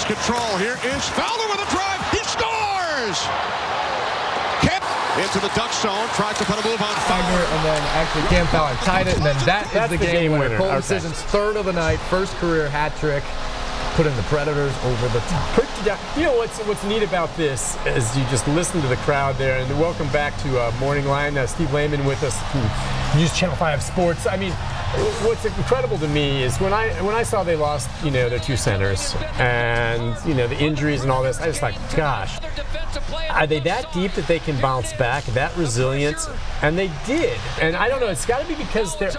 lost control. Here is Fowler with a drive. He scores! Kemp into the duck zone. Tries to put a move on Fowler. And then actually Cam Fowler tied it. And then that's the game winner. Colton Sisson's third of the night. First career hat trick. Putting the Predators over the top. You know what's neat about this is you just listen to the crowd there. And welcome back to MorningLine. Steve Layman with us from News Channel 5 Sports. I mean, what's incredible to me is when I saw they lost, their two centers and the injuries and all this, I was like, gosh, are they that deep that they can bounce back, that resilient? And they did. And I don't know, it's got to be because they're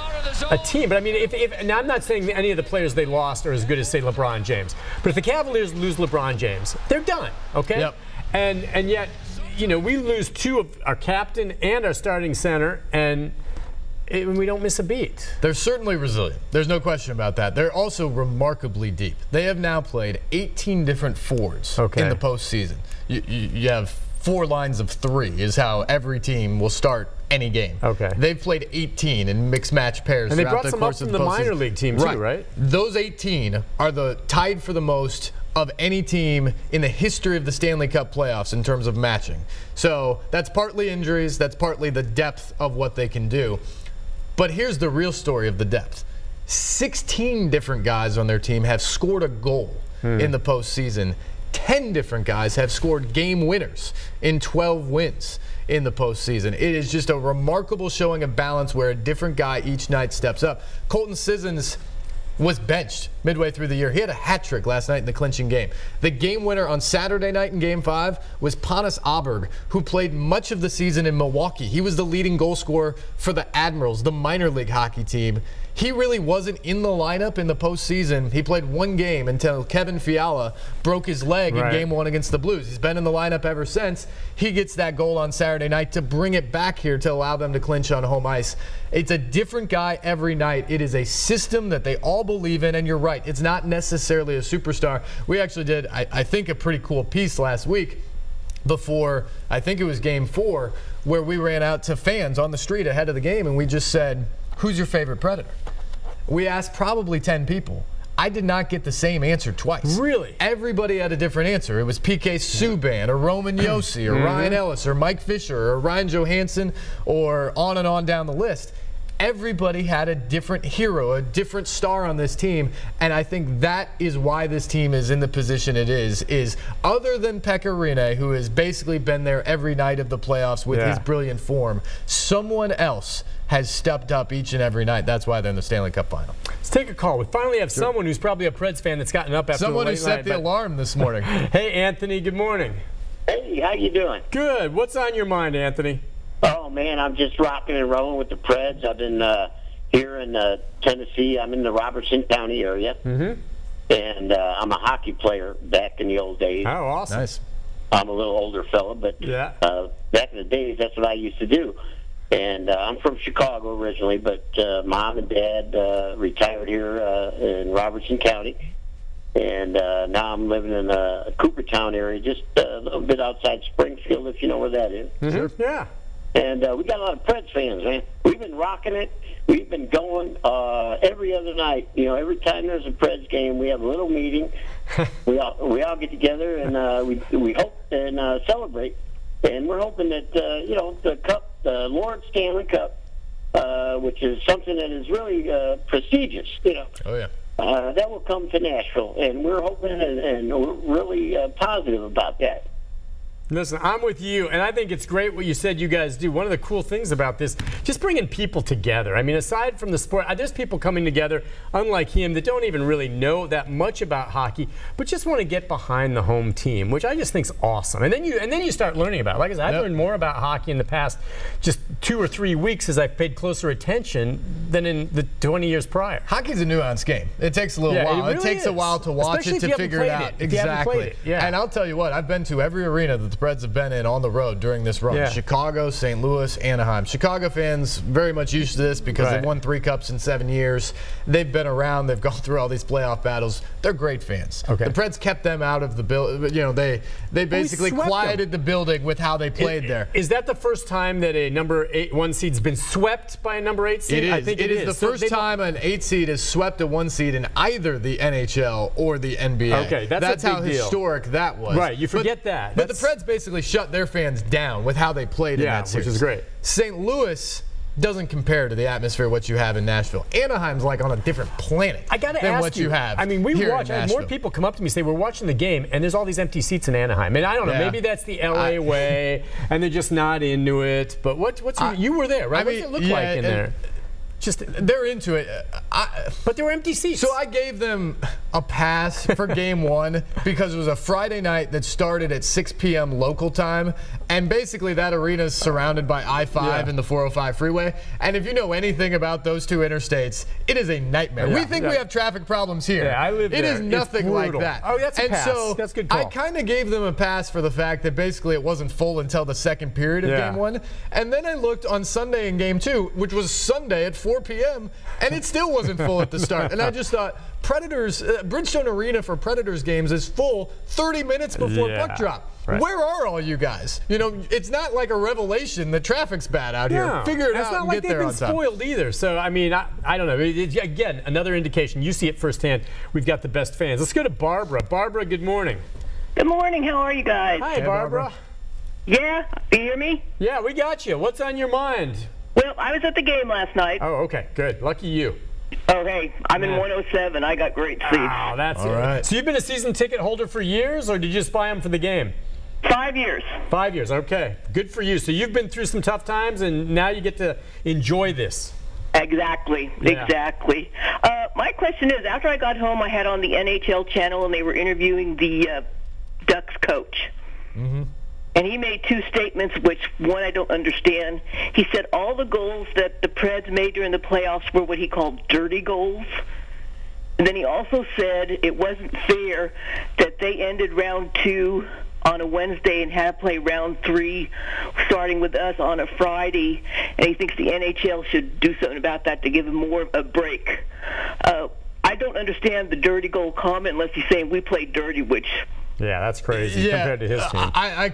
a team. But I mean, now I'm not saying any of the players they lost are as good as, say, LeBron James. But if the Cavaliers lose LeBron James, they're done, okay? Yep. And yet, we lose two of our captain and our starting center, and we don't miss a beat. They're certainly resilient. There's no question about that. They're also remarkably deep. They have now played 18 different forwards in the postseason. You have 4 lines of 3 is how every team will start any game. Okay. They've played 18 in mixed match pairs and they throughout brought the some up course from of the minor league team too, right? Those 18 are tied for the most of any team in the history of the Stanley Cup playoffs in terms of matching. So that's partly injuries, that's partly the depth of what they can do. But here's the real story of the depth. 16 different guys on their team have scored a goal in the postseason. 10 different guys have scored game winners in 12 wins in the postseason. It is just a remarkable showing of balance where a different guy each night steps up. Colton Sissons was benched midway through the year. He had a hat trick last night in the clinching game. The game winner on Saturday night in Game 5 was Panis Aberg, who played much of the season in Milwaukee. He was the leading goal scorer for the Admirals, the minor league hockey team. He really wasn't in the lineup in the postseason. He played 1 game until Kevin Fiala broke his leg in Game 1 against the Blues. He's been in the lineup ever since. He gets that goal on Saturday night to bring it back here to allow them to clinch on home ice. It's a different guy every night. It is a system that they all believe in, and you're right. It's not necessarily a superstar. We actually did, I think, a pretty cool piece last week before, I think it was Game 4, where we ran out to fans on the street ahead of the game, and we just said, who's your favorite Predator? We asked probably 10 people. I did not get the same answer twice. Really? Everybody had a different answer. It was P.K. Subban or Roman Josi or Ryan Ellis or Mike Fisher or Ryan Johansson or on down the list. Everybody had a different hero, a different star on this team, and I think that is why this team is in the position it is other than Pekka Rinne, who has basically been there every night of the playoffs with his brilliant form, someone else has stepped up each and every night. That's why they're in the Stanley Cup Final. Let's take a call. We finally have someone who's probably a Preds fan that's gotten up after someone the who set the alarm this morning. Hey, Anthony, good morning. Hey, how you doing? Good. What's on your mind, Anthony? Oh, man, I'm just rocking and rolling with the Preds. I've been here in Tennessee. I'm in the Robertson County area. And I'm a hockey player back in the old days. Oh, awesome. Nice. I'm a little older fella, but back in the days, that's what I used to do. And I'm from Chicago originally, but Mom and Dad retired here in Robertson County. And now I'm living in the Coopertown area, just a little bit outside Springfield, if you know where that is. Sure. Yeah. And we got a lot of Preds fans, man. We've been rocking it. We've been going every other night. Every time there's a Preds game, we have a little meeting. we all get together and we hope and celebrate. And we're hoping that the Cup, the Lord Stanley Cup, which is something that is really prestigious. Oh yeah. That will come to Nashville, and we're hoping and we're really positive about that. Listen, I'm with you, and I think it's great what you said you guys do. One of the cool things about this, just bringing people together. I mean, aside from the sport, there's people coming together, unlike him, that don't even really know that much about hockey, but just want to get behind the home team, which I just think is awesome. And then you start learning about it. Like I said, I've learned more about hockey in the past just 2 or 3 weeks as I've paid closer attention than in the 20 years prior. Hockey's a nuanced game. It takes a little while. It takes a while to watch it, to figure it out. Exactly. Yeah. And I'll tell you what, I've been to every arena that the Preds have been in on the road during this run. Chicago, St. Louis, Anaheim. Chicago fans very much used to this because they've won 3 cups in 7 years. They've been around. They've gone through all these playoff battles. They're great fans. The Preds kept them out of the building. They basically quieted the building with how they played there. Is that the first time that a number 1 seed's been swept by a number 8 seed? It is. I think It is the first time an 8 seed has swept a 1 seed in either the NHL or the NBA. Okay, that's a big how deal. Historic that was. Right, you forget that. But the Preds basically shut their fans down with how they played in that series. Which is great. St. Louis doesn't compare to the atmosphere what you have in Nashville. Anaheim's like on a different planet than what you have. I mean, we watch. I had more people come up to me and say we're watching the game, and there's all these empty seats in Anaheim. And I don't know, maybe that's the LA way, and they're just not into it. But you were there, right? What's it look like in there? Just they're into it. But there were empty seats. So I gave them a pass for game 1 because it was a Friday night that started at 6 p.m. local time. And basically that arena is surrounded by I-5 and the 405 freeway. And if you know anything about those two interstates, it is a nightmare. We think we have traffic problems here. Yeah, I live there. It is nothing like that. Oh, that's a pass. So that's a good call. I kind of gave them a pass for the fact that basically it wasn't full until the second period of game 1. And then I looked on Sunday in game 2, which was Sunday at 4 p.m., and it still wasn't full at the start. And I just thought, Predators, Bridgestone Arena for Predators games is full 30 minutes before puck drop. Right. Where are all you guys? You know, it's not like a revelation that traffic's bad out here. Figure it out and get there on time. It's not like they've been spoiled either. So, I mean, I don't know. Again, another indication. You see it firsthand. We've got the best fans. Let's go to Barbara. Barbara, good morning. Good morning. How are you guys? Hi, Barbara. Yeah? You hear me? Yeah, we got you. What's on your mind? Well, I was at the game last night. Oh, okay. Good. Lucky you. Oh, hey, I'm in 107. I got great seats. Oh, that's all right. So you've been a season ticket holder for years, or did you just buy them for the game? 5 years. 5 years, okay. Good for you. So you've been through some tough times, and now you get to enjoy this. Exactly, exactly. My question is, after I got home, I had on the NHL channel, and they were interviewing the Ducks coach. Mm-hmm. And he made two statements, which one I don't understand. He said all the goals that the Preds made during the playoffs were what he called dirty goals. And then he also said it wasn't fair that they ended round 2 on a Wednesday and had to play round 3 starting with us on a Friday. And he thinks the NHL should do something about that to give them more of a break. I don't understand the dirty goal comment unless he's saying we played dirty, which... Yeah, that's crazy compared to his team. I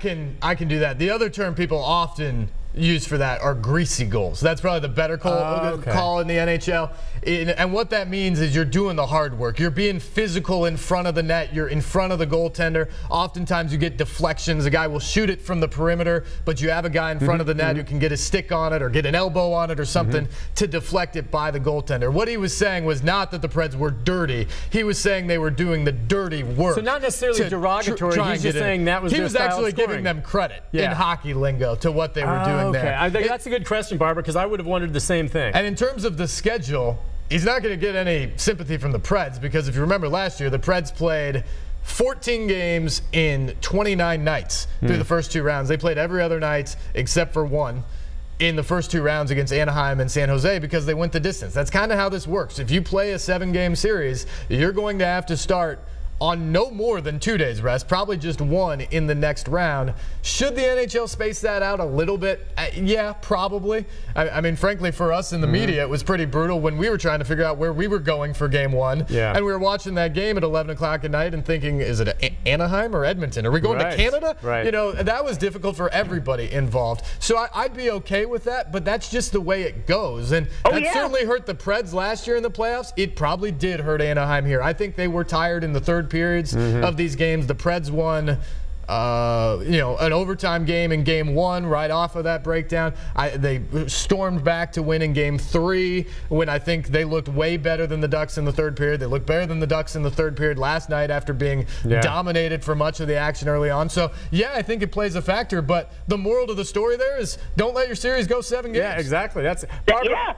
can do that. The other term people often use for that are greasy goals. That's probably the better call in the NHL. And what that means is you're doing the hard work. You're being physical in front of the net. You're in front of the goaltender. Oftentimes you get deflections. A guy will shoot it from the perimeter, but you have a guy in front of the net who can get a stick on it or get an elbow on it or something to deflect it by the goaltender. What he was saying was not that the Preds were dirty. He was saying they were doing the dirty work. So not necessarily derogatory. He's just saying that was their style of actually giving them credit in hockey lingo to what they were doing there. I think that's a good question, Barbara, because I would have wondered the same thing. And in terms of the schedule, he's not going to get any sympathy from the Preds because if you remember last year, the Preds played 14 games in 29 nights through the first 2 rounds. They played every other night except for one in the first 2 rounds against Anaheim and San Jose because they went the distance. That's kind of how this works. If you play a 7-game series, you're going to have to start on no more than 2 days rest, probably just 1 in the next round. Should the NHL space that out a little bit? Yeah, probably. I mean, frankly, for us in the media, it was pretty brutal when we were trying to figure out where we were going for game 1. Yeah. And we were watching that game at 11 o'clock at night and thinking, is it Anaheim or Edmonton? Are we going to Canada? Right. You know, that was difficult for everybody involved. So I'd be okay with that, but that's just the way it goes. And that certainly hurt the Preds last year in the playoffs. It probably did hurt Anaheim here. I think they were tired in the third periods of these games. The Preds won an overtime game in game 1 right off of that breakdown. They stormed back to win in game 3 when I think they looked way better than the Ducks in the third period. They looked better than the Ducks in the third period last night after being dominated for much of the action early on. So, yeah, I think it plays a factor, but the moral to the story there is don't let your series go 7 games. Yeah, exactly. Barbara,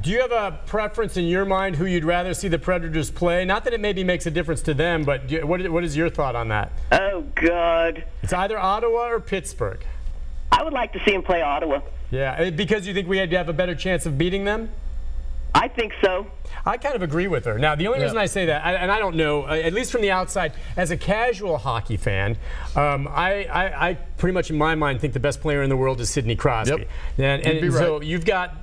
do you have a preference in your mind who you'd rather see the Predators play? Not that it maybe makes a difference to them, but what is your thought on that? Oh, God. It's either Ottawa or Pittsburgh. I would like to see him play Ottawa. Yeah, because you think we had to have a better chance of beating them? I think so. I kind of agree with her. Now, the only reason I say that, and I don't know, at least from the outside, as a casual hockey fan, I pretty much in my mind think the best player in the world is Sidney Crosby. Yep. And so you've got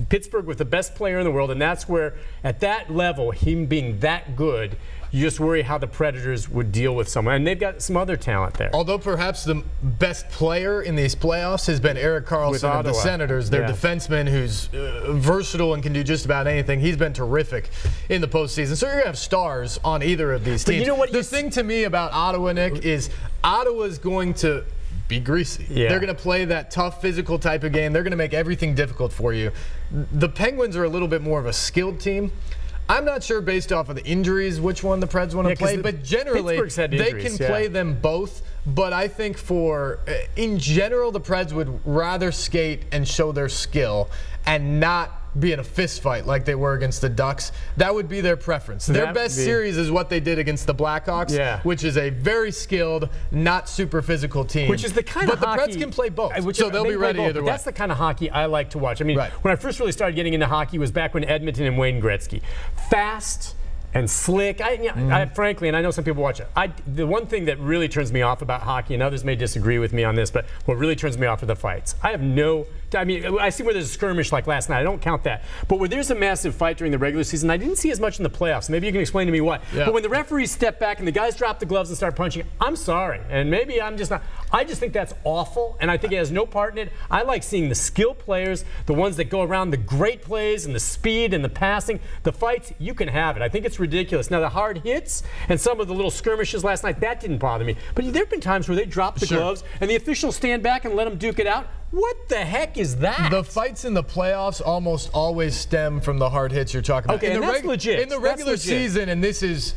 Pittsburgh with the best player in the world, and that's where, at that level, him being that good, you just worry how the Predators would deal with someone. And they've got some other talent there. Although perhaps the best player in these playoffs has been Erik Karlsson of the Senators, their defenseman who's versatile and can do just about anything. He's been terrific in the postseason. So you're going to have stars on either of these teams. But you know what? The thing to me about Ottawa, Nick, is Ottawa's going to be greasy. Yeah. They're going to play that tough physical type of game. They're going to make everything difficult for you. The Penguins are a little bit more of a skilled team. I'm not sure based off of the injuries which one the Preds want to play, but generally they can play them both. But I think in general, the Preds would rather skate and show their skill and not be in a fist fight like they were against the Ducks. That would be their preference. Their best series is what they did against the Blackhawks, which is a very skilled, not super physical team. Which is the kind of hockey. But the Preds can play both, so they'll be ready either way. That's the kind of hockey I like to watch. I mean, when I first really started getting into hockey was back when Edmonton and Wayne Gretzky. Fast and slick. Frankly, and I know some people watch it, the one thing that really turns me off about hockey, and others may disagree with me on this, but what really turns me off are the fights. I mean, I see where there's a skirmish like last night. I don't count that. But where there's a massive fight during the regular season, I didn't see as much in the playoffs. Maybe you can explain to me why. Yeah. But when the referees step back and the guys drop the gloves and start punching, I'm sorry. And maybe I'm just not. I just think that's awful, and I think it has no part in it. I like seeing the skill players, the ones that go around, the great plays and the speed and the passing. The fights, you can have it. I think it's ridiculous. Now, the hard hits and some of the little skirmishes last night, that didn't bother me. But there have been times where they drop the gloves and the officials stand back and let them duke it out. What the heck is that? The fights in the playoffs almost always stem from the hard hits you're talking about. Okay, and that's legit. In the regular season, and this is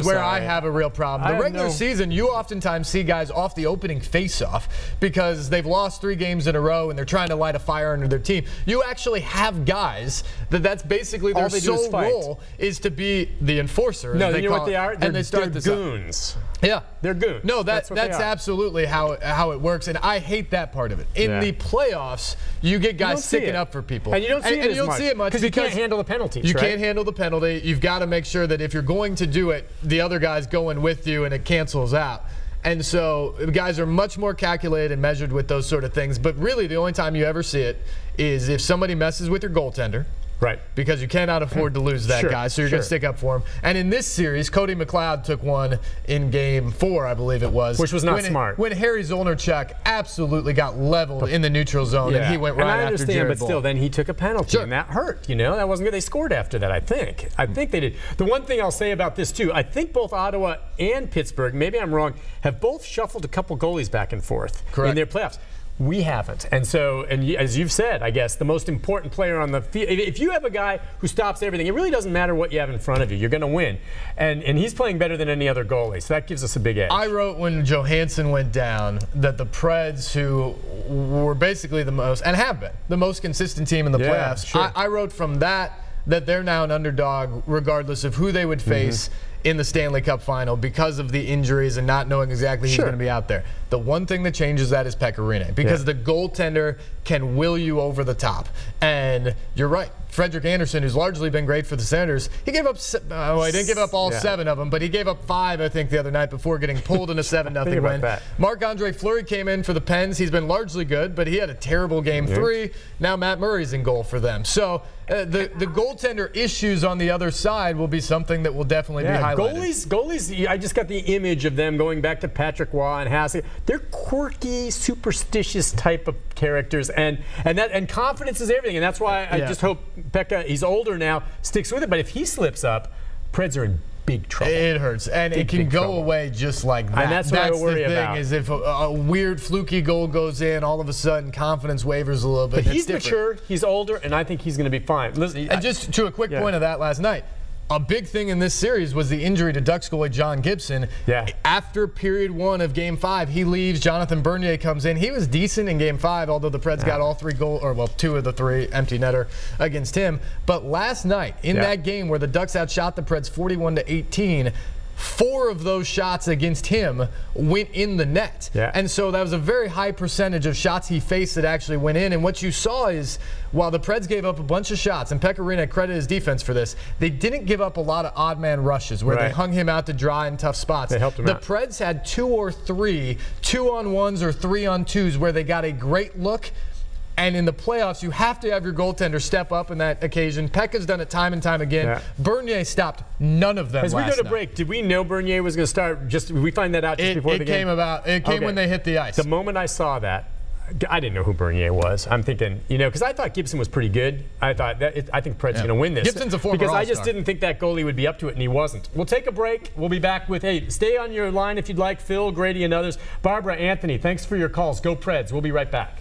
where I have a real problem. The regular season, you oftentimes see guys off the opening face-off because they've lost 3 games in a row and they're trying to light a fire under their team. You actually have guys that's basically their sole role is to be the enforcer. No, you know what they are? They're goons. Yeah, they're goons. No, that's absolutely how it works, and I hate that part of it. In the playoffs, you get guys sticking up for people, and you don't see it much because you can't handle the penalties. You can't handle the penalty. You've got to make sure that if you're going to do it, the other guy's going with you, and it cancels out. And so guys are much more calculated and measured with those sort of things. But really, the only time you ever see it is if somebody messes with your goaltender. Right. Because you cannot afford to lose that guy, so you're going to stick up for him. And in this series, Cody McLeod took one in Game 4, I believe it was. Which was not smart. When Harry Zollnerchuk absolutely got leveled in the neutral zone, and he went right after Jared Bull. I understand, but still, then he took a penalty, and that hurt. You know, that wasn't good. They scored after that, I think. I think they did. The one thing I'll say about this, too, I think both Ottawa and Pittsburgh, maybe I'm wrong, have both shuffled a couple goalies back and forth in their playoffs. We haven't. And so, as you've said, I guess, the most important player on the field, if you have a guy who stops everything, it really doesn't matter what you have in front of you. You're going to win. And he's playing better than any other goalie, so that gives us a big edge. I wrote when Johansson went down that the Preds, who were basically the most, and have been, the most consistent team in the playoffs, I wrote from that they're now an underdog regardless of who they would face in the Stanley Cup Final because of the injuries and not knowing exactly who's going to be out there. The one thing that changes that is Pekka Rinne, because the goaltender can will you over the top. And you're right. Frederik Andersen, who's largely been great for the Senators, he gave up, well, he didn't give up all 7 of them, but he gave up 5, I think, the other night before getting pulled in a 7-0 win. Marc-Andre Fleury came in for the Pens. He's been largely good, but he had a terrible Game 3. Now Matt Murray's in goal for them. So the goaltender issues on the other side will be something that will definitely be highlighted. Goalies, I just got the image of them going back to Patrick Waugh and Hasse. They're quirky, superstitious type of characters, and confidence is everything, and that's why I just hope Pekka, he's older now, sticks with it. But if he slips up, Preds are in big trouble. It hurts, and it can go away just like that. And that's what I worry about. Is if a weird fluky goal goes in, all of a sudden confidence wavers a little bit. But he's mature, he's older, and I think he's going to be fine. Listen, and just to a quick point of that last night, a big thing in this series was the injury to Ducks goalie John Gibson. After period 1 of Game 5, he leaves. Jonathan Bernier comes in. He was decent in Game 5, although the Preds got all 3 goals, or well, 2 of the 3 empty netter against him. But last night, in that game where the Ducks outshot the Preds 41-18, 4 of those shots against him went in the net. And so that was a very high percentage of shots he faced that actually went in. And what you saw is, while the Preds gave up a bunch of shots, and Pekka Rinne credit his defense for this, they didn't give up a lot of odd man rushes where they hung him out to dry in tough spots. They helped him out. The Preds had 2 or 3 2-on-1s or 3-on-2s where they got a great look And in the playoffs, you have to have your goaltender step up in that occasion. Pekka's done it time and time again. Yeah. Bernier stopped none of them. As we go to break, did we know Bernier was going to start? Did we find that out just before the game? It came when they hit the ice. The moment I saw that, I didn't know who Bernier was. I'm thinking, because I thought Gibson was pretty good. I think Preds going to win this. Gibson's a former because All-Star. I just didn't think that goalie would be up to it, and he wasn't. We'll take a break. We'll be back with, stay on your line if you'd like, Phil, Grady, and others. Barbara, Anthony, thanks for your calls. Go Preds. We'll be right back.